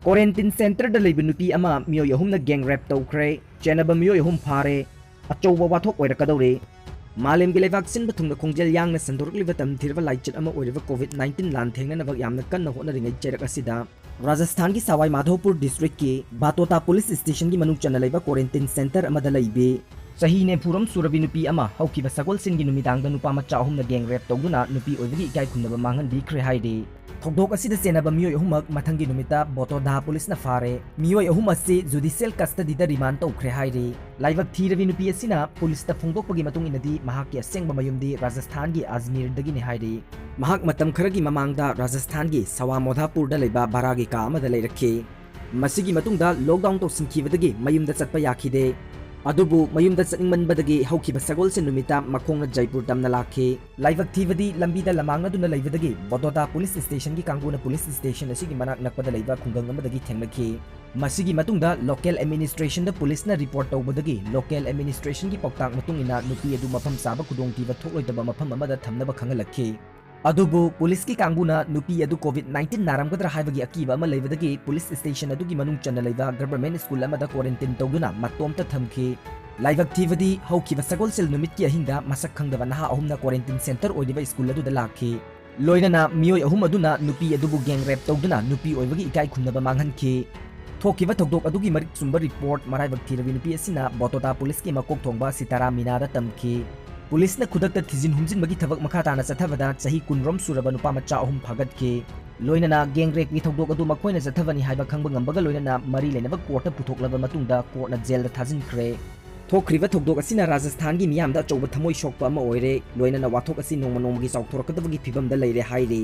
Quarantine center da Leibi Nupi ama Meeoi 3na gang rape Toukhre chenaba Meeoi 3 phare achouba wathok oirakadore Malem gi leivak sin bathungna khongjel yangna sandorkliba tam thirba laichet ama oiriba COVID-19 lan thengna nabak yamna kanna hotna ringai cherak asida Rajasthan ki Sawai Madhopur district ki Batota police station ki manuk chana leiba quarantine center amada leibe Sahi ne phuram surabi nupi ama haukiba sagol sin gi numidangda nupa macha ahumna gang rape tawduna nupi oibagi ikai khunaba mangan bi khre haide Thokdok asida senaba Meeoi 3mak mathangi numita Batota police na fare Meeoi 3 ase judicial custody da remand Toukhre haire laibak thirabi nupi asina police ta phongdokpagi matung inadi mahak ki asengba mayumdi Rajasthan gi Ajmer dagi ne haire mahak matam kharagi mamangda Rajasthan gi Sawa Madhopur da leiba baragi ka amada leirakhe masigi matungda lockdown to sinkhibadagi mayumda chatpa yakhide Adubu mayumda chatningmanbadagi haukiba sagol sin numita makhongna Jaipur tamna lakhe laibak thibadi lambida lamangna duna leibadagi Batota police station gi kanguna police station asigi manak nakpada leiba khungang amadagi thengnakhe masigi matungda local administration da police na report tawbadagi local administration gi pauktak matungina nupi adu mafam saba khudong tiba thokloidaba mafam amada thamnaba khangalakhe Adubu police ki kanguna nupi adu COVID-19 naramgadra haibagi akiba ama leibadagi police station adu gi manung chana leiba government school amada quarantine tawduna matomta thamkhe laibak thibadi haukiba sagol sel numit ki ahinda masak khangdaba naha ahumna quarantine center oidiba school adu da lakhe loinana Meeoi 3 aduna nupi adubu gang rape tawduna nupi oibagi ikai khunaba manghankhe thokiba thokdok adugi marik sumba report maraibak thirabi nupi asina Batota police ki makok thongba Sitara Minada tamkhe Police na khudakta thijin humjin bagi thabak makha tana chathabada chahi kunrom suraba nupa macha ahum phagatke loinana gang rape ki thokdok adu makhoina chathabani haiba khangba ngambaga loinana mari lenaba court puthoklaba matungda court na jail da thajinkhre thokriba thokdok asina Rajasthan gi miyamda achouba thamoi shokpa ama oire loinana wathok asi nongma nongma gi chawthorakadabagi phibam da leire haire